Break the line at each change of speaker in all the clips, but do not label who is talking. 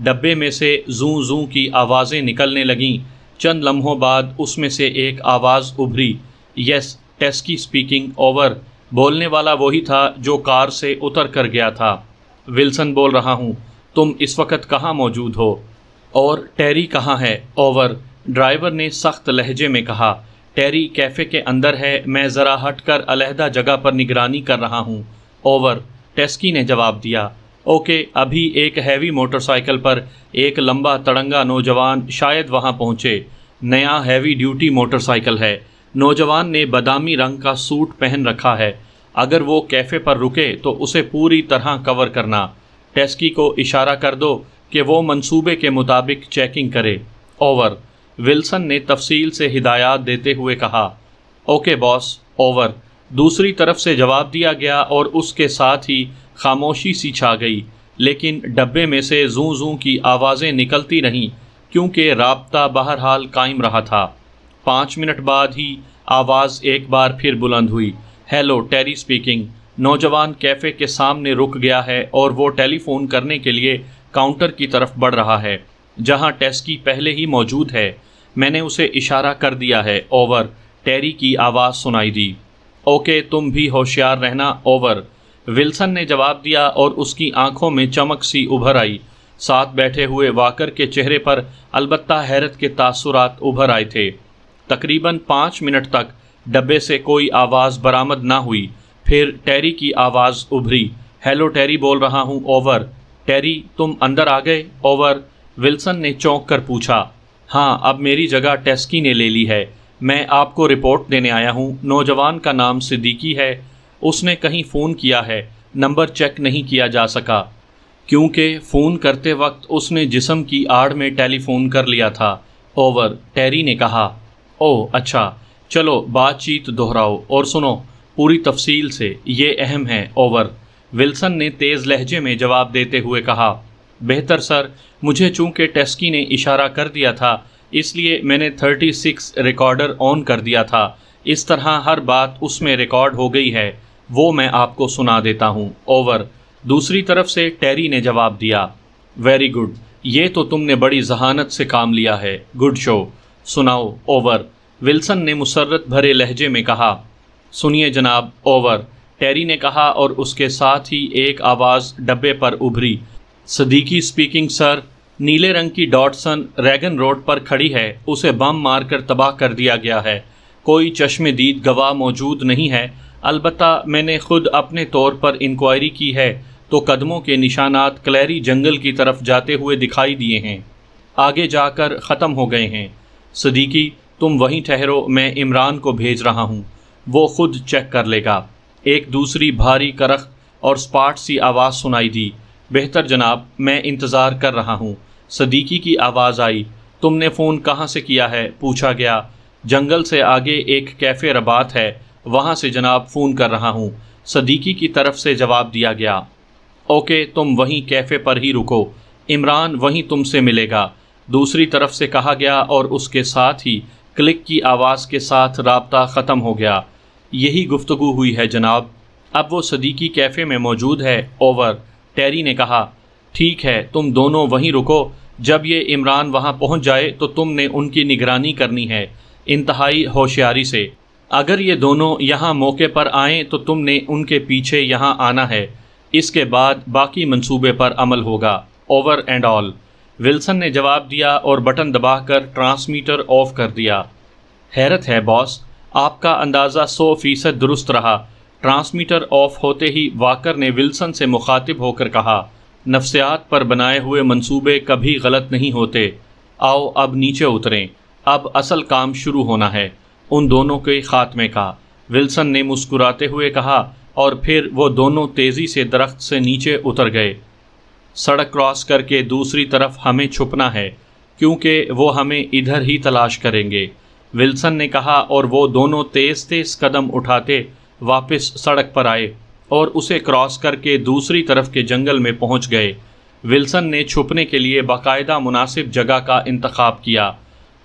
ڈبے میں سے زوں زوں کی آوازیں نکلنے لگیں۔ چند لمحوں بعد اس میں سے ایک آواز ابھری، یس ٹیسکی اسپیکنگ، اوور۔ بولنے والا وہی تھا جو کار سے اتر کر گیا تھا۔ ولسن بول رہا ہوں، تم اس وقت کہاں موجود ہو؟ اور ٹیری کہاں ہے؟ اوور۔ ڈرائیور نے سخت لہجے میں کہا، ٹیری کیفے کے اندر ہے، میں ذرا ہٹ کر علیحدہ جگہ پر نگرانی کر رہا ہوں۔ اوور۔ ٹیسکی نے جواب دیا۔ اوکے۔ ابھی ایک ہیوی موٹر سائیکل پر ایک لمبا تڑنگا نوجوان شاید وہاں پہنچے۔ نیا ہیوی ڈیوٹی موٹر سائیکل ہے۔ نوجوان نے بادامی رنگ کا سوٹ پہن رکھا ہے۔ اگر وہ کیفے پر رکے تو اسے پوری طرح کور کرنا۔ ٹیسکی کو اشارہ کر دو کہ وہ منصوبے کے مطابق چیکنگ کرے۔ اوور۔ ولسن نے تفصیل سے ہدایات دیتے ہوئے کہا، اوکے باس۔ اوور۔ دوسری طرف سے جواب دیا گیا اور اس کے ساتھ ہی خاموشی سی چھا گئی، لیکن ڈبے میں سے زوں زوں کی آوازیں نکلتی رہیں کیونکہ رابطہ بہرحال قائم رہا تھا۔ 5 منٹ بعد ہی آواز ایک بار پھر بلند ہوئی، ہیلو ٹیری اسپیکنگ۔ نوجوان کیفے کے سامنے رک گیا ہے اور وہ ٹیلی فون کرنے کے لیے کاؤنٹر کی طرف بڑھ رہا ہے جہاں ٹیسکی پہلے ہی موجود ہے۔ میں نے اسے اشارہ کر دیا ہے۔ اوور۔ ٹیری کی آواز سنائی دی۔ اوکے، تم بھی ہوشیار رہنا۔ اوور۔ ولسن نے جواب دیا اور اس کی آنکھوں میں چمک سی ابھر آئی۔ ساتھ بیٹھے ہوئے واکر کے چہرے پر البتہ حیرت کے تاثرات ابھر آئے تھے۔ تقریباً 5 منٹ تک ڈبے سے کوئی آواز برآمد نہ ہوئی، پھر ٹیری کی آواز ابھری، ہیلو ٹیری بول رہا ہوں۔ اوور۔ ٹیری، تم اندر آ گئے؟ اوور۔ ولسن نے چونک کر پوچھا، ہاں، اب میری جگہ ٹیسکی نے لے لی ہے۔ میں آپ کو رپورٹ دینے آیا ہوں۔ نوجوان کا نام صدیقی ہے۔ اس نے کہیں فون کیا ہے، نمبر چیک نہیں کیا جا سکا کیونکہ فون کرتے وقت اس نے جسم کی آڑ میں ٹیلی فون کر لیا تھا۔ اوور۔ ٹیری نے کہا، او اچھا، چلو بات چیت دہراؤ اور سنو پوری تفصیل سے، یہ اہم ہے۔ اوور۔ ولسن نے تیز لہجے میں جواب دیتے ہوئے کہا، بہتر سر، مجھے چونکہ ٹیسکی نے اشارہ کر دیا تھا اس لیے میں نے 36 ریکارڈر آن کر دیا تھا۔ اس طرح ہر بات اس میں ریکارڈ ہو گئی ہے، وہ میں آپ کو سنا دیتا ہوں۔ اوور۔ دوسری طرف سے ٹیری نے جواب دیا، ویری گڈ، یہ تو تم نے بڑی ذہانت سے کام لیا ہے، گڈ شو، سناؤ۔ اوور۔ ولسن نے مسرت بھرے لہجے میں کہا، سنیے جناب۔ اوور۔ ٹیری نے کہا اور اس کے ساتھ ہی ایک آواز ڈبے پر ابھری، صدیقی اسپیکنگ سر۔ نیلے رنگ کی ڈاٹسن ریگن روڈ پر کھڑی ہے، اسے بم مار کر تباہ کر دیا گیا ہے۔ کوئی چشم دید گواہ موجود نہیں ہے، البتہ میں نے خود اپنے طور پر انکوائری کی ہے تو قدموں کے نشانات کلیری جنگل کی طرف جاتے ہوئے دکھائی دیے ہیں، آگے جا کر ختم ہو گئے ہیں۔ صدیقی، تم وہیں ٹھہرو، میں عمران کو بھیج رہا ہوں، وہ خود چیک کر لے گا۔ ایک دوسری بھاری کرخت اور سپاٹ سی آواز سنائی دی، بہتر جناب، میں انتظار کر رہا ہوں۔ صدیقی کی آواز آئی، تم نے فون کہاں سے کیا ہے؟ پوچھا گیا۔ جنگل سے آگے ایک کیفے رباط ہے، وہاں سے جناب فون کر رہا ہوں، صدیقی کی طرف سے جواب دیا گیا۔ اوکے، تم وہیں کیفے پر ہی رکو، عمران وہیں تم سے ملے گا، دوسری طرف سے کہا گیا اور اس کے ساتھ ہی کلک کی آواز کے ساتھ رابطہ ختم ہو گیا۔ یہی گفتگو ہوئی ہے جناب، اب وہ صدیقی کیفے میں موجود ہے۔ اوور۔ ٹیری نے کہا، ٹھیک ہے، تم دونوں وہیں رکو، جب یہ عمران وہاں پہنچ جائے تو تم نے ان کی نگرانی کرنی ہے، انتہائی ہوشیاری سے۔ اگر یہ دونوں یہاں موقع پر آئیں تو تم نے ان کے پیچھے یہاں آنا ہے، اس کے بعد باقی منصوبے پر عمل ہوگا۔ Over and all. ولسن نے جواب دیا اور بٹن دبا کر ٹرانسمیٹر آف کر دیا۔ حیرت ہے باس، آپ کا اندازہ 100% درست رہا۔ ٹرانسمیٹر آف ہوتے ہی واکر نے ولسن سے مخاطب ہو کر کہا، نفسیات پر بنائے ہوئے منصوبے کبھی غلط نہیں ہوتے، آؤ اب نیچے اتریں، اب اصل کام شروع ہونا ہے، ان دونوں کے خاتمے کا۔ ولسن نے مسکراتے ہوئے کہا اور پھر وہ دونوں تیزی سے درخت سے نیچے اتر گئے۔ سڑک کراس کر کے دوسری طرف ہمیں چھپنا ہے کیونکہ وہ ہمیں ادھر ہی تلاش کریں گے، ولسن نے کہا، اور وہ دونوں تیز تیز قدم اٹھاتے واپس سڑک پر آئے اور اسے کراس کر کے دوسری طرف کے جنگل میں پہنچ گئے۔ ولسن نے چھپنے کے لیے باقاعدہ مناسب جگہ کا انتخاب کیا۔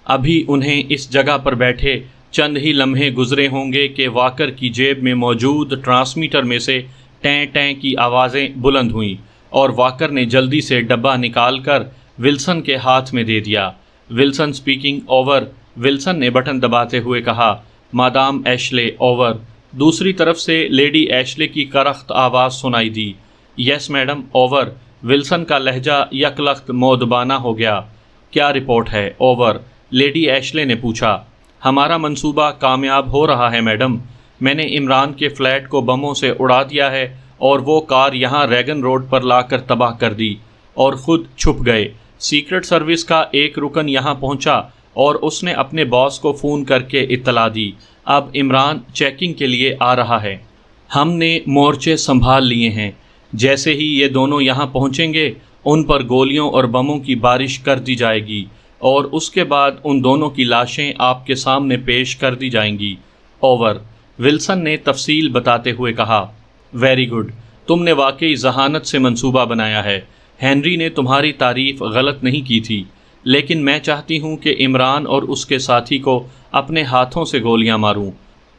ابھی انہیں اس جگہ پر بیٹھے چند ہی لمحے گزرے ہوں گے کہ واکر کی جیب میں موجود ٹرانسمیٹر میں سے ٹیں ٹیں کی آوازیں بلند ہوئیں اور واکر نے جلدی سے ڈبہ نکال کر ولسن کے ہاتھ میں دے دیا۔ Wilson speaking, over. ولسن نے بٹن دباتے ہوئے کہا، مادام ایشلے، اوور۔ دوسری طرف سے لیڈی ایشلے کی کرخت آواز سنائی دی، یس میڈم، اوور۔ ولسن کا لہجہ یکلخت مودبانہ ہو گیا۔ کیا رپورٹ ہے، اوور؟ لیڈی ایشلے نے پوچھا۔ ہمارا منصوبہ کامیاب ہو رہا ہے میڈم، میں نے عمران کے فلیٹ کو بموں سے اڑا دیا ہے اور وہ کار یہاں ریگن روڈ پر لا کر تباہ کر دی اور خود چھپ گئے۔ سیکرٹ سروس کا ایک رکن یہاں پہنچا اور اس نے اپنے باس کو فون کر کے اطلاع دی۔ اب عمران چیکنگ کے لیے آ رہا ہے۔ ہم نے مورچے سنبھال لیے ہیں، جیسے ہی یہ دونوں یہاں پہنچیں گے ان پر گولیوں اور بموں کی بارش کر دی جائے گی اور اس کے بعد ان دونوں کی لاشیں آپ کے سامنے پیش کر دی جائیں گی، اوور۔ ولسن نے تفصیل بتاتے ہوئے کہا، ویری گڈ، تم نے واقعی ذہانت سے منصوبہ بنایا ہے۔ ہنری نے تمہاری تعریف غلط نہیں کی تھی، لیکن میں چاہتی ہوں کہ عمران اور اس کے ساتھی کو اپنے ہاتھوں سے گولیاں ماروں۔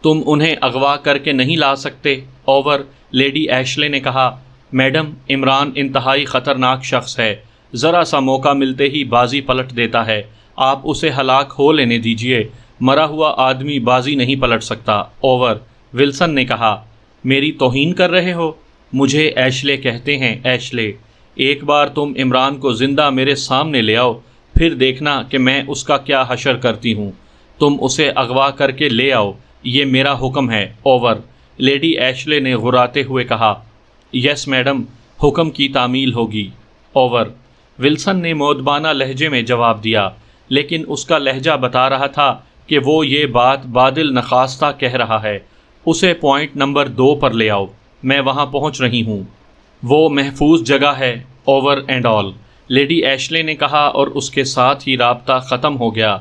تم انہیں اغوا کر کے نہیں لا سکتے، اوور۔ لیڈی ایشلے نے کہا، میڈم، عمران انتہائی خطرناک شخص ہے، ذرا سا موقع ملتے ہی بازی پلٹ دیتا ہے، آپ اسے ہلاک ہو لینے دیجئے، مرا ہوا آدمی بازی نہیں پلٹ سکتا، اوور۔ ولسن نے کہا، میری توہین کر رہے ہو؟ مجھے ایشلے کہتے ہیں، ایشلے۔ ایک بار تم عمران کو زندہ میرے سامنے لے آؤ، پھر دیکھنا کہ میں اس کا کیا حشر کرتی ہوں۔ تم اسے اغوا کر کے لے آؤ، یہ میرا حکم ہے، اوور۔ لیڈی ایشلے نے غراتے ہوئے کہا، یس میڈم، حکم کی تعمیل ہوگی، اوور۔ ولسن نے مودبانہ لہجے میں جواب دیا، لیکن اس کا لہجہ بتا رہا تھا کہ وہ یہ بات بادل نخواستہ کہہ رہا ہے۔ اسے پوائنٹ نمبر 2 پر لے آؤ، میں وہاں پہنچ رہی ہوں، وہ محفوظ جگہ ہے، over and all. Lady Ashley نے کہا اور اس کے ساتھ ہی رابطہ ختم ہو گیا۔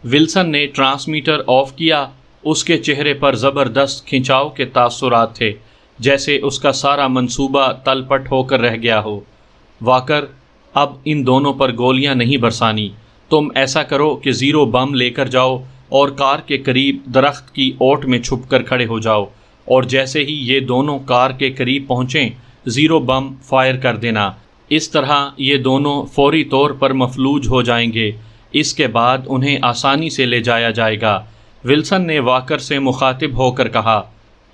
ولسن نے ٹرانسمیٹر آف کیا، اس کے چہرے پر زبردست کھنچاؤ کے تاثرات تھے، جیسے اس کا سارا منصوبہ تل پٹ ہو کر رہ گیا ہو۔ واکر، اب ان دونوں پر گولیاں نہیں برسانی، تم ایسا کرو کہ زیرو بم لے کر جاؤ اور کار کے قریب درخت کی اوٹ میں چھپ کر کھڑے ہو جاؤ، اور جیسے ہی یہ دونوں کار کے قریب پہنچیں زیرو بم فائر کر دینا۔ اس طرح یہ دونوں فوری طور پر مفلوج ہو جائیں گے، اس کے بعد انہیں آسانی سے لے جایا جائے گا۔ ولسن نے واکر سے مخاطب ہو کر کہا،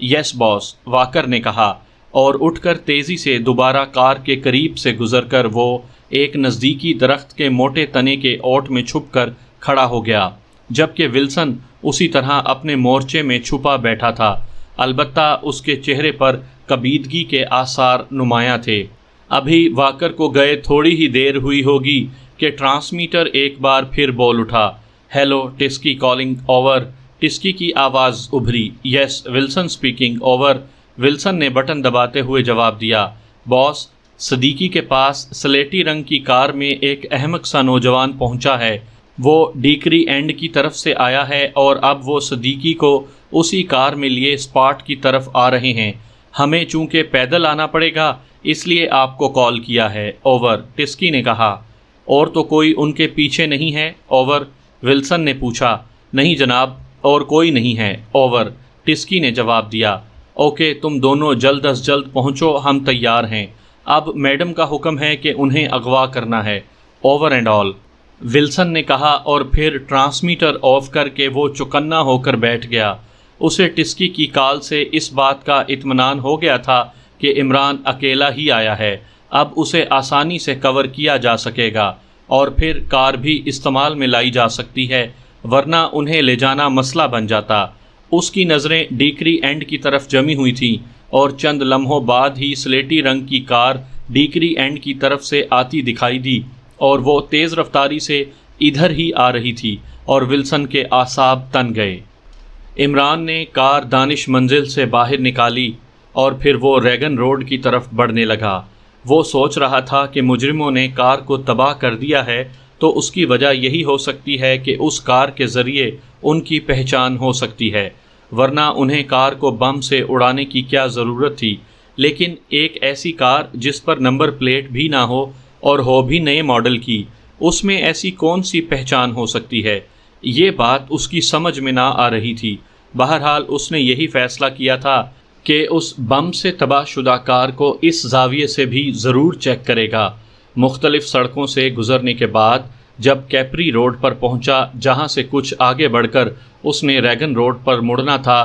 یس باس، واکر نے کہا، اور اٹھ کر تیزی سے دوبارہ کار کے قریب سے گزر کر وہ ایک نزدیکی درخت کے موٹے تنے کے اوٹ میں چھپ کر کھڑا ہو گیا، جبکہ ولسن اسی طرح اپنے مورچے میں چھپا بیٹھا تھا، البتہ اس کے چہرے پر کبیدگی کے آثار نمایاں تھے۔ ابھی واکر کو گئے تھوڑی ہی دیر ہوئی ہوگی کہ ٹرانسمیٹر ایک بار پھر بول اٹھا، ہیلو ٹسکی کالنگ، اوور۔ ٹسکی کی آواز ابھری، یس ولسن اسپیکنگ، اوور۔ ولسن نے بٹن دباتے ہوئے جواب دیا، باس، صدیقی کے پاس سلیٹی رنگ کی کار میں ایک احمق سا نوجوان پہنچا ہے، وہ ڈیکری اینڈ کی طرف سے آیا ہے اور اب وہ صدیقی کو اسی کار میں لیے اسپاٹ کی طرف آ رہے ہیں۔ ہمیں چونکہ پیدل آنا پڑے گا اس لیے آپ کو کال کیا ہے، اوور۔ ٹسکی نے کہا، اور تو کوئی ان کے پیچھے نہیں ہے، اوور؟ ولسن نے پوچھا۔ نہیں جناب، اور کوئی نہیں ہے، اوور۔ ٹسکی نے جواب دیا، اوکے، تم دونوں جلد از جلد پہنچو، ہم تیار ہیں۔ اب میڈم کا حکم ہے کہ انہیں اغوا کرنا ہے، اوور اینڈ آل۔ ولسن نے کہا اور پھر ٹرانسمیٹر آف کر کے وہ چوکنا ہو کر بیٹھ گیا۔ اسے ٹسکی کی کال سے اس بات کا اطمینان ہو گیا تھا کہ عمران اکیلا ہی آیا ہے، اب اسے آسانی سے کور کیا جا سکے گا اور پھر کار بھی استعمال میں لائی جا سکتی ہے، ورنہ انہیں لے جانا مسئلہ بن جاتا۔ اس کی نظریں ڈیکری اینڈ کی طرف جمی ہوئی تھیں اور چند لمحوں بعد ہی سلیٹی رنگ کی کار ڈیکری اینڈ کی طرف سے آتی دکھائی دی اور وہ تیز رفتاری سے ادھر ہی آ رہی تھی اور ولسن کے اعصاب تن گئے۔ عمران نے کار دانش منزل سے باہر نکالی اور پھر وہ ریگن روڈ کی طرف بڑھنے لگا۔ وہ سوچ رہا تھا کہ مجرموں نے کار کو تباہ کر دیا ہے تو اس کی وجہ یہی ہو سکتی ہے کہ اس کار کے ذریعے ان کی پہچان ہو سکتی ہے، ورنہ انہیں کار کو بم سے اڑانے کی کیا ضرورت تھی۔ لیکن ایک ایسی کار جس پر نمبر پلیٹ بھی نہ ہو اور ہو بھی نئے ماڈل کی، اس میں ایسی کون سی پہچان ہو سکتی ہے؟ یہ بات اس کی سمجھ میں نہ آ رہی تھی۔ بہرحال اس نے یہی فیصلہ کیا تھا کہ اس بم سے تباہ شدہ کار کو اس زاویے سے بھی ضرور چیک کرے گا۔ مختلف سڑکوں سے گزرنے کے بعد جب کیپری روڈ پر پہنچا جہاں سے کچھ آگے بڑھ کر اس نے ریگن روڈ پر مڑنا تھا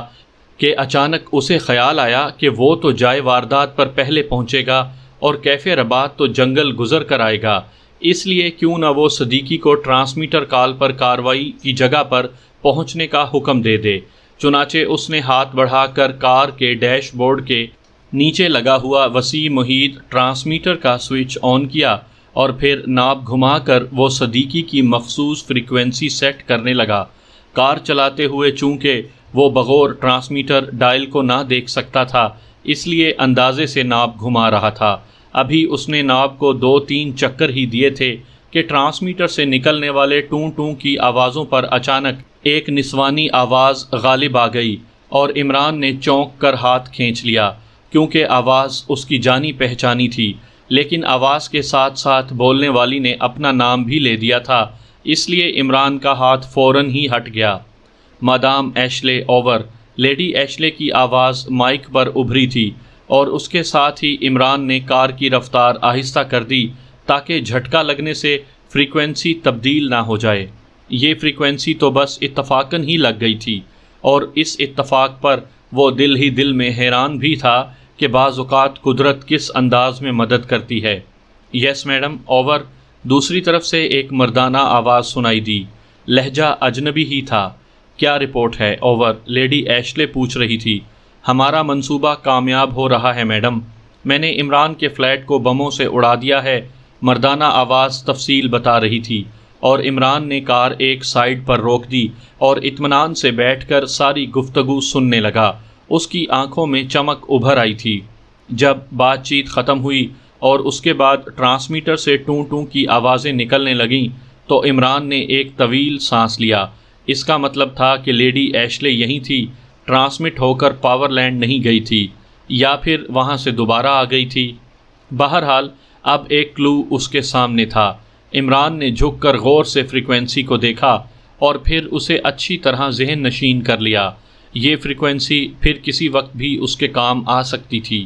کہ اچانک اسے خیال آیا کہ وہ تو جائے واردات پر پہلے پہنچے گا اور کیفے رباط تو جنگل گزر کر آئے گا، اس لیے کیوں نہ وہ صدیقی کو ٹرانسمیٹر کال پر کارروائی کی جگہ پر پہنچنے کا حکم دے دے۔ چنانچہ اس نے ہاتھ بڑھا کر کار کے ڈیش بورڈ کے نیچے لگا ہوا وسیع محیط ٹرانسمیٹر کا سوئچ آن کیا اور پھر ناب گھما کر وہ صدیقی کی مخصوص فریکوینسی سیٹ کرنے لگا۔ کار چلاتے ہوئے چونکہ وہ بغور ٹرانسمیٹر ڈائل کو نہ دیکھ سکتا تھا، اس لیے اندازے سے ناب گھما رہا تھا۔ ابھی اس نے ناب کو 2-3 چکر ہی دیے تھے کہ ٹرانسمیٹر سے نکلنے والے ٹوں ٹوں کی آوازوں پر اچانک ایک نسوانی آواز غالب آ گئی اور عمران نے چونک کر ہاتھ کھینچ لیا، کیونکہ آواز اس کی جانی پہچانی تھی، لیکن آواز کے ساتھ ساتھ بولنے والی نے اپنا نام بھی لے دیا تھا، اس لیے عمران کا ہاتھ فوراً ہی ہٹ گیا۔ Madam Ashley over, lady Ashley کی آواز مائک پر ابھری تھی اور اس کے ساتھ ہی عمران نے کار کی رفتار آہستہ کر دی تاکہ جھٹکا لگنے سے فریکوینسی تبدیل نہ ہو جائے۔ یہ فریکوینسی تو بس اتفاقاً ہی لگ گئی تھی، اور اس اتفاق پر وہ دل ہی دل میں حیران بھی تھا کہ بعض اوقات قدرت کس انداز میں مدد کرتی ہے۔ یس میڈم، اوور، دوسری طرف سے ایک مردانہ آواز سنائی دی، لہجہ اجنبی ہی تھا۔ کیا رپورٹ ہے؟ اوور، لیڈی ایشلے پوچھ رہی تھی۔ ہمارا منصوبہ کامیاب ہو رہا ہے میڈم، میں نے عمران کے فلیٹ کو بموں سے اڑا دیا ہے، مردانہ آواز تفصیل بتا رہی تھی، اور عمران نے کار ایک سائیڈ پر روک دی اور اطمینان سے بیٹھ کر ساری گفتگو سننے لگا۔ اس کی آنکھوں میں چمک ابھر آئی تھی۔ جب بات چیت ختم ہوئی اور اس کے بعد ٹرانسمیٹر سے ٹوں ٹوں کی آوازیں نکلنے لگیں تو عمران نے ایک طویل سانس لیا۔ اس کا مطلب تھا کہ لیڈی ایشلے یہیں تھی، ٹرانسمٹ ہو کر پاور لینڈ نہیں گئی تھی، یا پھر وہاں سے دوبارہ آ گئی تھی۔ بہرحال اب ایک کلو اس کے سامنے تھا۔ عمران نے جھک کر غور سے فریکوینسی کو دیکھا اور پھر اسے اچھی طرح ذہن نشین کر لیا۔ یہ فریکوینسی پھر کسی وقت بھی اس کے کام آ سکتی تھی۔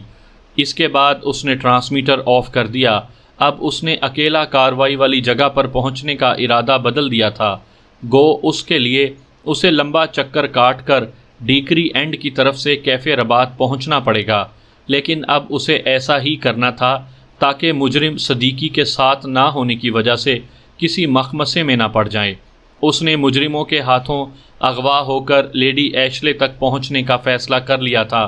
اس کے بعد اس نے ٹرانسمیٹر آف کر دیا۔ اب اس نے اکیلا کاروائی والی جگہ پر پہنچنے کا ارادہ بدل دیا تھا، گو اس کے لیے اسے لمبا چکر کاٹ کر ڈیکری اینڈ کی طرف سے کیفے رباط پہنچنا پڑے گا، لیکن اب اسے ایسا ہی کرنا تھا تاکہ مجرم صدیقی کے ساتھ نہ ہونے کی وجہ سے کسی مخمصے میں نہ پڑ جائیں۔ اس نے مجرموں کے ہاتھوں اغوا ہو کر لیڈی ایشلے تک پہنچنے کا فیصلہ کر لیا تھا،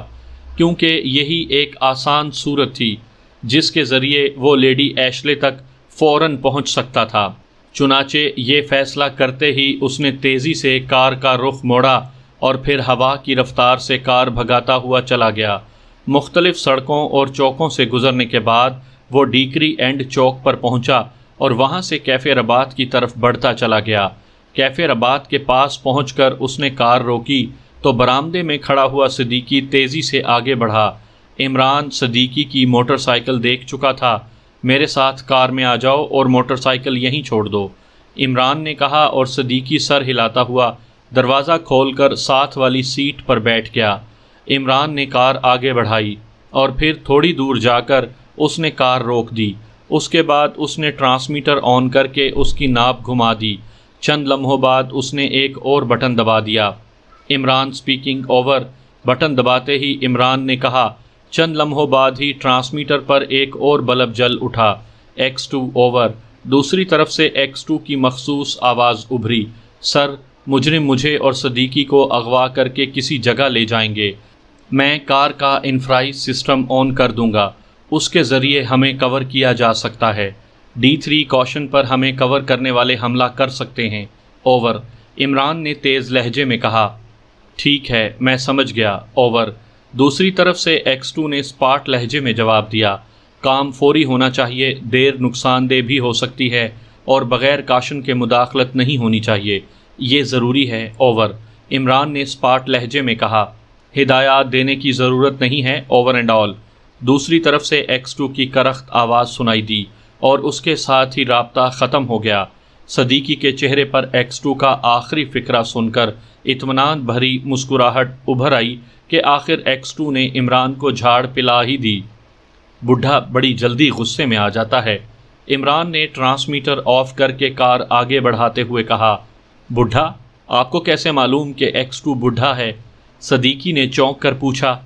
کیونکہ یہی ایک آسان صورت تھی جس کے ذریعے وہ لیڈی ایشلے تک فوراً پہنچ سکتا تھا۔ چنانچہ یہ فیصلہ کرتے ہی اس نے تیزی سے کار کا رخ موڑا اور پھر ہوا کی رفتار سے کار بھگاتا ہوا چلا گیا۔ مختلف سڑکوں اور چوکوں سے گزرنے کے بعد وہ ڈیکری اینڈ چوک پر پہنچا اور وہاں سے کیفے رباط کی طرف بڑھتا چلا گیا۔ کیفے رباط کے پاس پہنچ کر اس نے کار روکی تو برآمدے میں کھڑا ہوا صدیقی تیزی سے آگے بڑھا۔ عمران صدیقی کی موٹر سائیکل دیکھ چکا تھا۔ میرے ساتھ کار میں آ جاؤ اور موٹر سائیکل یہیں چھوڑ دو، عمران نے کہا، اور صدیقی سر ہلاتا ہوا دروازہ کھول کر ساتھ والی سیٹ پر بیٹھ گیا۔ عمران نے کار آگے بڑھائی اور پھر تھوڑی دور جا کر اس نے کار روک دی۔ اس کے بعد اس نے ٹرانسمیٹر آن کر کے اس کی ناپ گھما دی۔ چند لمحوں بعد اس نے ایک اور بٹن دبا دیا۔ عمران سپیکنگ، اوور، بٹن دباتے ہی عمران نے کہا۔ چند لمحوں بعد ہی ٹرانسمیٹر پر ایک اور بلب جل اٹھا۔ X2، over. دوسری طرف سے X2 کی مخصوص آواز ابھری، سر، مجرم مجھے اور صدیقی کو اغوا کر کے کسی جگہ لے جائیں گے۔ میں کار کا انفرائی سسٹم آن کر دوں گا، اس کے ذریعے ہمیں کور کیا جا سکتا ہے۔ D3 کوشن پر ہمیں کور کرنے والے حملہ کر سکتے ہیں، اوور، عمران نے تیز لہجے میں کہا۔ ٹھیک ہے، میں سمجھ گیا، اوور۔ دوسری طرف سے X2 نے اسپاٹ لہجے میں جواب دیا۔ کام فوری ہونا چاہیے، دیر نقصان دہ بھی ہو سکتی ہے اور بغیر کاشن کے مداخلت نہیں ہونی چاہیے، یہ ضروری ہے، اوور، عمران نے اسپاٹ لہجے میں کہا۔ ہدایات دینے کی ضرورت نہیں ہے، اوور اینڈ آل۔ دوسری طرف سے X2 کی کرخت آواز سنائی دی اور اس کے ساتھ ہی رابطہ ختم ہو گیا۔ صدیقی کے چہرے پر X2 کا آخری فقرہ سن کر اطمینان بھری مسکراہٹ ابھر آئی کہ آخر X2 نے عمران کو جھاڑ پلا ہی دی۔ بڈھا بڑی جلدی غصے میں آ جاتا ہے، عمران نے ٹرانسمیٹر آف کر کے کار آگے بڑھاتے ہوئے کہا، بڈھا؟ آپ کو کیسے معلوم کہ X2 بڈھا ہے؟ صدیقی نے چونک کر پوچھا۔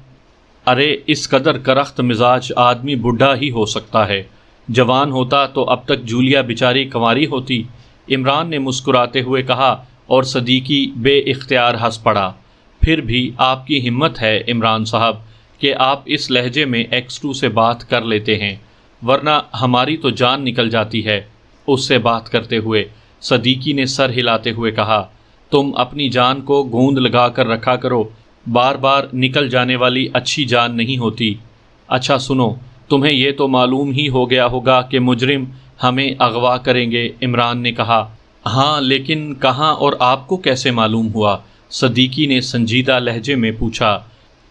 ارے اس قدر کرخت مزاج آدمی بڈھا ہی ہو سکتا ہے، جوان ہوتا تو اب تک جولیا بیچاری کنواری ہوتی، عمران نے مسکراتے ہوئے کہا، اور صدیقی بے اختیار ہنس پڑا۔ پھر بھی آپ کی ہمت ہے عمران صاحب کہ آپ اس لہجے میں X2 سے بات کر لیتے ہیں، ورنہ ہماری تو جان نکل جاتی ہے اس سے بات کرتے ہوئے۔ صدیقی نے سر ہلاتے ہوئے کہا، تم اپنی جان کو گوند لگا کر رکھا کرو، بار بار نکل جانے والی اچھی جان نہیں ہوتی۔ اچھا سنو، تمہیں یہ تو معلوم ہی ہو گیا ہوگا کہ مجرم ہمیں اغوا کریں گے، عمران نے کہا۔ ہاں، لیکن کہاں اور آپ کو کیسے معلوم ہوا؟ صدیقی نے سنجیدہ لہجے میں پوچھا۔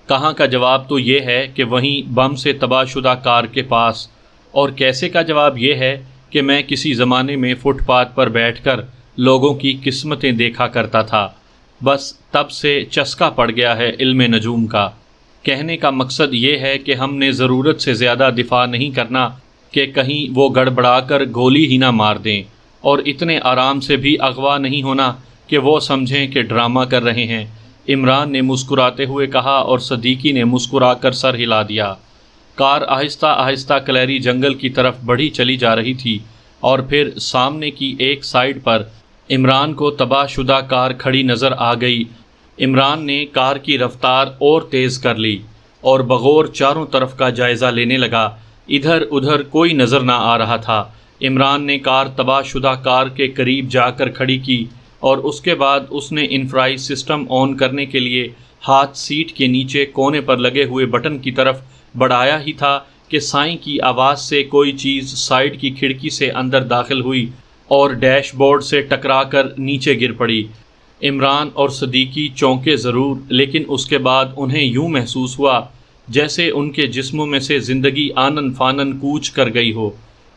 کہاں کا جواب تو یہ ہے کہ وہیں بم سے تباہ شدہ کار کے پاس، اور کیسے کا جواب یہ ہے کہ میں کسی زمانے میں فٹ پاتھ پر بیٹھ کر لوگوں کی قسمتیں دیکھا کرتا تھا، بس تب سے چسکا پڑ گیا ہے علم نجوم کا۔ کہنے کا مقصد یہ ہے کہ ہم نے ضرورت سے زیادہ دفاع نہیں کرنا کہ کہیں وہ گڑبڑا کر گولی ہی نہ مار دیں، اور اتنے آرام سے بھی اغوا نہیں ہونا کہ وہ سمجھیں کہ ڈرامہ کر رہے ہیں، عمران نے مسکراتے ہوئے کہا، اور صدیقی نے مسکرا کر سر ہلا دیا۔ کار آہستہ آہستہ کلیری جنگل کی طرف بڑھی چلی جا رہی تھی، اور پھر سامنے کی ایک سائیڈ پر عمران کو تباہ شدہ کار کھڑی نظر آ گئی۔ عمران نے کار کی رفتار اور تیز کر لی اور بغور چاروں طرف کا جائزہ لینے لگا۔ ادھر ادھر کوئی نظر نہ آ رہا تھا۔ عمران نے کار تباہ شدہ کار کے قریب جا کر کھڑی کی، اور اس کے بعد اس نے انفرائی سسٹم آن کرنے کے لیے ہاتھ سیٹ کے نیچے کونے پر لگے ہوئے بٹن کی طرف بڑھایا ہی تھا کہ سائیں کی آواز سے کوئی چیز سائیڈ کی کھڑکی سے اندر داخل ہوئی اور ڈیش بورڈ سے ٹکرا کر نیچے گر پڑی۔ عمران اور صدیقی چونکے ضرور، لیکن اس کے بعد انہیں یوں محسوس ہوا جیسے ان کے جسموں میں سے زندگی آنن فانن کوچ کر گئی ہو۔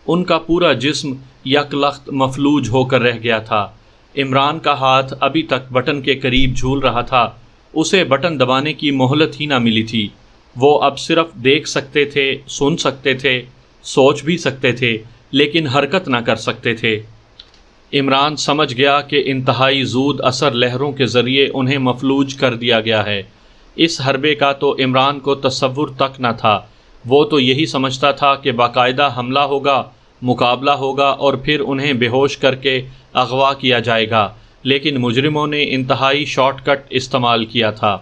ان کا پورا جسم یک لخت مفلوج ہو کر رہ گیا تھا۔ عمران کا ہاتھ ابھی تک بٹن کے قریب جھول رہا تھا، اسے بٹن دبانے کی مہلت ہی نہ ملی تھی۔ وہ اب صرف دیکھ سکتے تھے، سن سکتے تھے، سوچ بھی سکتے تھے، لیکن حرکت نہ کر سکتے تھے۔ عمران سمجھ گیا کہ انتہائی زود اثر لہروں کے ذریعے انہیں مفلوج کر دیا گیا ہے۔ اس حربے کا تو عمران کو تصور تک نہ تھا۔ وہ تو یہی سمجھتا تھا کہ باقاعدہ حملہ ہوگا، مقابلہ ہوگا، اور پھر انہیں بے ہوش کر کے اغوا کیا جائے گا، لیکن مجرموں نے انتہائی شارٹ کٹ استعمال کیا تھا۔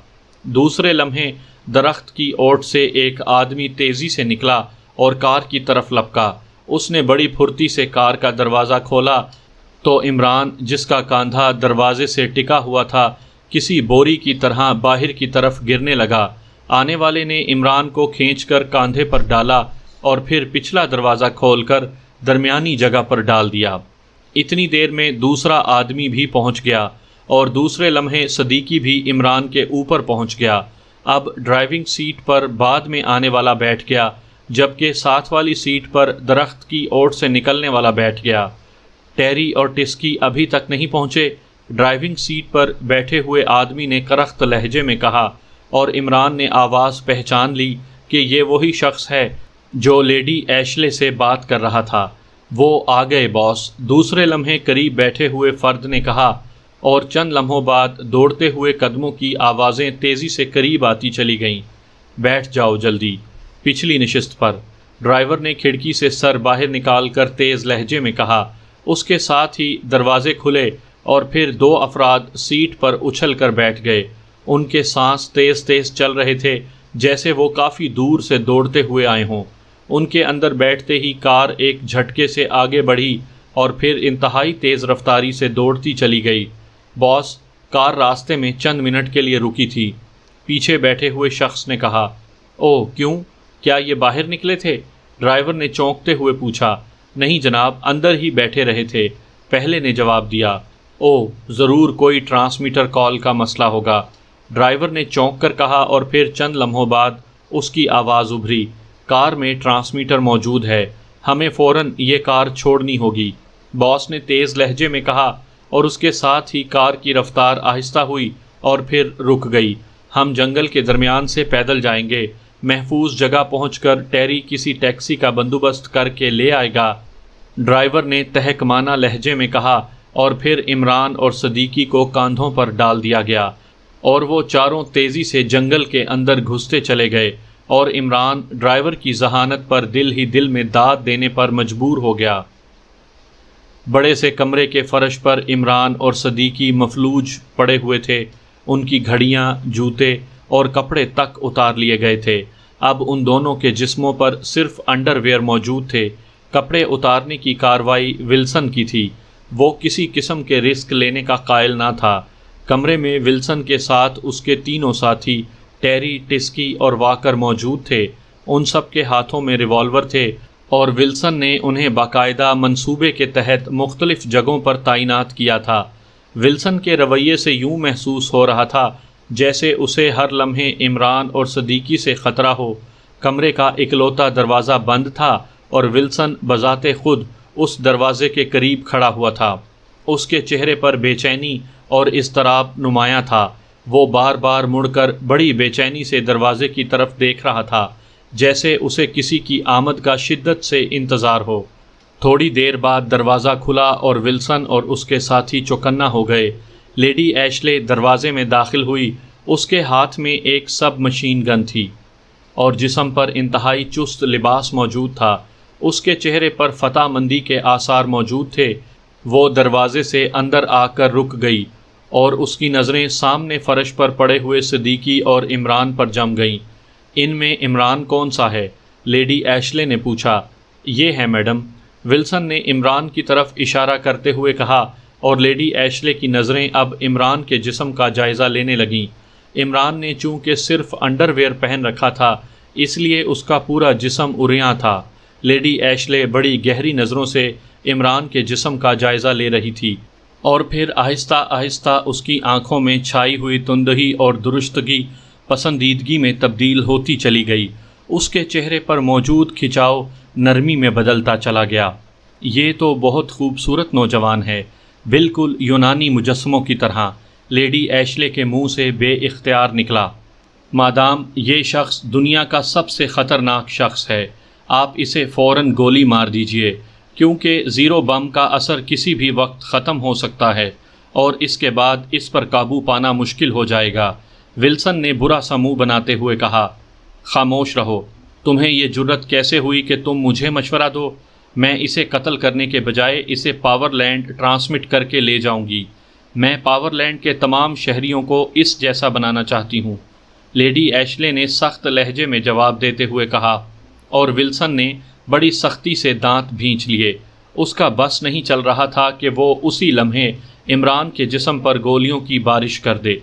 دوسرے لمحے درخت کی اوٹ سے ایک آدمی تیزی سے نکلا اور کار کی طرف لپکا۔ اس نے بڑی پھرتی سے کار کا دروازہ کھولا تو عمران، جس کا کاندھا دروازے سے ٹکا ہوا تھا، کسی بوری کی طرح باہر کی طرف گرنے لگا۔ آنے والے نے عمران کو کھینچ کر کاندھے پر ڈالا اور پھر پچھلا دروازہ کھول کر درمیانی جگہ پر ڈال دیا۔ اتنی دیر میں دوسرا آدمی بھی پہنچ گیا، اور دوسرے لمحے صدیقی بھی عمران کے اوپر پہنچ گیا۔ اب ڈرائیونگ سیٹ پر بعد میں آنے والا بیٹھ گیا، جبکہ ساتھ والی سیٹ پر درخت کی اوٹ سے نکلنے والا بیٹھ گیا۔ ٹیری اور ٹسکی ابھی تک نہیں پہنچے۔ ڈرائیونگ سیٹ پر بیٹھے ہوئے آدمی نے کرخت لہجے میں کہا، اور عمران نے آواز پہچان لی کہ یہ وہی شخص ہے جو لیڈی ایشلے سے بات کر رہا تھا۔ وہ آ گئے باس، دوسرے لمحے قریب بیٹھے ہوئے فرد نے کہا، اور چند لمحوں بعد دوڑتے ہوئے قدموں کی آوازیں تیزی سے قریب آتی چلی گئیں۔ بیٹھ جاؤ جلدی، پچھلی نشست پر، ڈرائیور نے کھڑکی سے سر باہر نکال کر تیز لہجے میں کہا۔ اس کے ساتھ ہی دروازے کھلے اور پھر دو افراد سیٹ پر اچھل کر بیٹھ گئے۔ ان کے سانس تیز تیز چل رہے تھے، جیسے وہ کافی دور سے دوڑتے ہوئے آئے ہوں۔ ان کے اندر بیٹھتے ہی کار ایک جھٹکے سے آگے بڑھی اور پھر انتہائی تیز رفتاری سے دوڑتی چلی گئی۔ باس، کار راستے میں چند منٹ کے لیے رکی تھی، پیچھے بیٹھے ہوئے شخص نے کہا۔ اوہ کیوں؟ کیا یہ باہر نکلے تھے؟ ڈرائیور نے چونکتے ہوئے پوچھا۔ نہیں جناب، اندر ہی بیٹھے رہے تھے، پہلے نے جواب دیا۔ اوہ، ضرور کوئی ٹرانسمیٹر کال کا مسئلہ ہوگا، ڈرائیور نے چونک کر کہا، اور پھر چند لمحوں بعد اس کی آواز ابھری۔ کار میں ٹرانسمیٹر موجود ہے، ہمیں فوراً یہ کار چھوڑنی ہوگی، باس نے تیز لہجے میں کہا، اور اس کے ساتھ ہی کار کی رفتار آہستہ ہوئی اور پھر رک گئی۔ ہم جنگل کے درمیان سے پیدل جائیں گے، محفوظ جگہ پہنچ کر ٹیری کسی ٹیکسی کا بندوبست کر کے لے آئے گا۔ ڈرائیور نے تہکمانہ لہجے میں کہا، اور پھر عمران اور صدیقی کو کاندھوں پر ڈال دیا گیا اور وہ چاروں تیزی سے جنگل کے اندر گھستے چلے گئے، اور عمران ڈرائیور کی ذہانت پر دل ہی دل میں داد دینے پر مجبور ہو گیا۔ بڑے سے کمرے کے فرش پر عمران اور صدیقی مفلوج پڑے ہوئے تھے، ان کی گھڑیاں، جوتے اور کپڑے تک اتار لیے گئے تھے۔ اب ان دونوں کے جسموں پر صرف انڈر ویئر موجود تھے۔ کپڑے اتارنے کی کارروائی ولسن کی تھی، وہ کسی قسم کے رسک لینے کا قائل نہ تھا۔ کمرے میں ولسن کے ساتھ اس کے تینوں ساتھی ٹیری، ٹسکی اور واکر موجود تھے۔ ان سب کے ہاتھوں میں ریوالور تھے اور ولسن نے انہیں باقاعدہ منصوبے کے تحت مختلف جگہوں پر تعینات کیا تھا۔ ولسن کے رویے سے یوں محسوس ہو رہا تھا جیسے اسے ہر لمحے عمران اور صدیقی سے خطرہ ہو۔ کمرے کا اکلوتا دروازہ بند تھا اور ولسن بذات خود اس دروازے کے قریب کھڑا ہوا تھا۔ اس کے چہرے پر بے چینی اور اضطراب نمایاں تھا۔ وہ بار بار مڑ کر بڑی بے چینی سے دروازے کی طرف دیکھ رہا تھا، جیسے اسے کسی کی آمد کا شدت سے انتظار ہو۔ تھوڑی دیر بعد دروازہ کھلا اور ولسن اور اس کے ساتھی چوکنا ہو گئے۔ لیڈی ایشلے دروازے میں داخل ہوئی۔ اس کے ہاتھ میں ایک سب مشین گن تھی اور جسم پر انتہائی چست لباس موجود تھا۔ اس کے چہرے پر فتح مندی کے آثار موجود تھے۔ وہ دروازے سے اندر آ کر رک گئی اور اس کی نظریں سامنے فرش پر پڑے ہوئے صدیقی اور عمران پر جم گئیں۔ ان میں عمران کون سا ہے؟ لیڈی ایشلے نے پوچھا۔ یہ ہے میڈم، ولسن نے عمران کی طرف اشارہ کرتے ہوئے کہا، اور لیڈی ایشلے کی نظریں اب عمران کے جسم کا جائزہ لینے لگیں۔ عمران نے چونکہ صرف انڈر ویئر پہن رکھا تھا، اس لیے اس کا پورا جسم عریاں تھا۔ لیڈی ایشلے بڑی گہری نظروں سے عمران کے جسم کا جائزہ لے رہی تھی، اور پھر آہستہ آہستہ اس کی آنکھوں میں چھائی ہوئی تندہی اور درستگی پسندیدگی میں تبدیل ہوتی چلی گئی۔ اس کے چہرے پر موجود کھچاؤ نرمی میں بدلتا چلا گیا۔ یہ تو بہت خوبصورت نوجوان ہے، بالکل یونانی مجسموں کی طرح، لیڈی ایشلے کے منہ سے بے اختیار نکلا۔ مادام، یہ شخص دنیا کا سب سے خطرناک شخص ہے، آپ اسے فوراً گولی مار دیجئے، کیونکہ زیرو بم کا اثر کسی بھی وقت ختم ہو سکتا ہے اور اس کے بعد اس پر قابو پانا مشکل ہو جائے گا۔ ولسن نے برا سا منہ بناتے ہوئے کہا، خاموش رہو، تمہیں یہ جرت کیسے ہوئی کہ تم مجھے مشورہ دو؟ میں اسے قتل کرنے کے بجائے اسے پاور لینڈ ٹرانسمٹ کر کے لے جاؤں گی۔ میں پاور لینڈ کے تمام شہریوں کو اس جیسا بنانا چاہتی ہوں، لیڈی ایشلے نے سخت لہجے میں جواب دیتے ہوئے کہا، اور ولسن نے بڑی سختی سے دانت بھینچ لیے۔ اس کا بس نہیں چل رہا تھا کہ وہ اسی لمحے عمران کے جسم پر گولیوں کی بارش کر دے،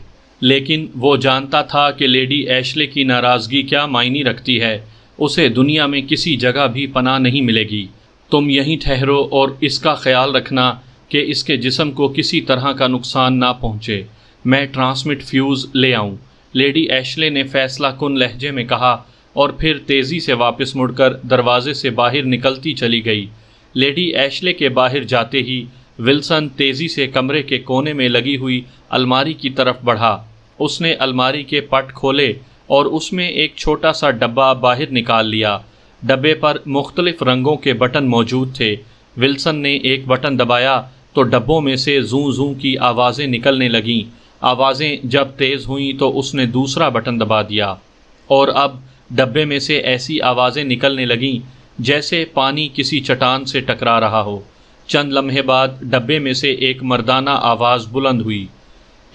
لیکن وہ جانتا تھا کہ لیڈی ایشلے کی ناراضگی کیا معنی رکھتی ہے۔ اسے دنیا میں کسی جگہ بھی پناہ نہیں ملے گی۔ تم یہیں ٹھہرو اور اس کا خیال رکھنا کہ اس کے جسم کو کسی طرح کا نقصان نہ پہنچے، میں ٹرانسمٹ فیوز لے آؤں، لیڈی ایشلے نے فیصلہ کن لہجے میں کہا، اور پھر تیزی سے واپس مڑ کر دروازے سے باہر نکلتی چلی گئی۔ لیڈی ایشلے کے باہر جاتے ہی ولسن تیزی سے کمرے کے کونے میں لگی ہوئی الماری کی طرف بڑھا۔ اس نے الماری کے پٹ کھولے اور اس میں ایک چھوٹا سا ڈبہ باہر نکال لیا۔ ڈبے پر مختلف رنگوں کے بٹن موجود تھے۔ ولسن نے ایک بٹن دبایا تو ڈبوں میں سے زوں زوں کی آوازیں نکلنے لگیں۔ آوازیں جب تیز ہوئیں تو اس نے دوسرا بٹن دبا دیا، اور اب ڈبے میں سے ایسی آوازیں نکلنے لگیں جیسے پانی کسی چٹان سے ٹکرا رہا ہو۔ چند لمحے بعد ڈبے میں سے ایک مردانہ آواز بلند ہوئی،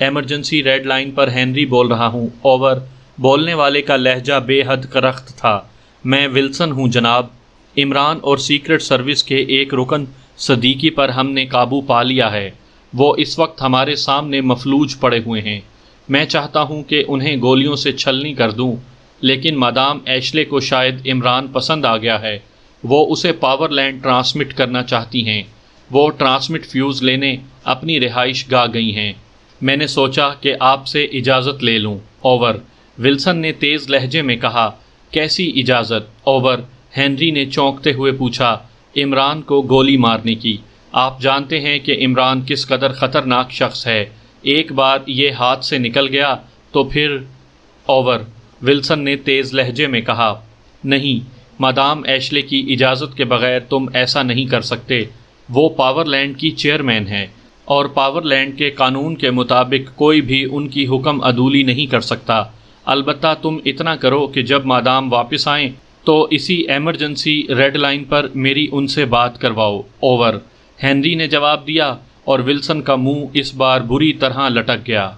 ایمرجنسی ریڈ لائن پر ہنری بول رہا ہوں، اوور۔ بولنے والے کا لہجہ بے حد کرخت تھا۔ میں ولسن ہوں جناب، عمران اور سیکرٹ سروس کے ایک رکن صدیقی پر ہم نے قابو پا لیا ہے۔ وہ اس وقت ہمارے سامنے مفلوج پڑے ہوئے ہیں۔ میں چاہتا ہوں کہ انہیں گولیوں سے چھلنی کر دوں، لیکن مادام ایشلے کو شاید عمران پسند آ گیا ہے۔ وہ اسے پاور لینڈ ٹرانسمٹ کرنا چاہتی ہیں۔ وہ ٹرانسمٹ فیوز لینے اپنی رہائش گاہ گئی ہیں۔ میں نے سوچا کہ آپ سے اجازت لے لوں، اوور۔ ولسن نے تیز لہجے میں کہا، کیسی اجازت، اوور؟ ہنری نے چونکتے ہوئے پوچھا۔ عمران کو گولی مارنے کی۔ آپ جانتے ہیں کہ عمران کس قدر خطرناک شخص ہے۔ ایک بار یہ ہاتھ سے نکل گیا تو پھر، اوور۔ ولسن نے تیز لہجے میں کہا، نہیں، مادام ایشلے کی اجازت کے بغیر تم ایسا نہیں کر سکتے۔ وہ پاور لینڈ کی چیئرمین ہے اور پاور لینڈ کے قانون کے مطابق کوئی بھی ان کی حکم عدولی نہیں کر سکتا۔ البتہ تم اتنا کرو کہ جب مادام واپس آئیں تو اسی ایمرجنسی ریڈ لائن پر میری ان سے بات کرواؤ۔ اوور۔ ہنری نے جواب دیا اور ولسن کا منہ اس بار بری طرح لٹک گیا۔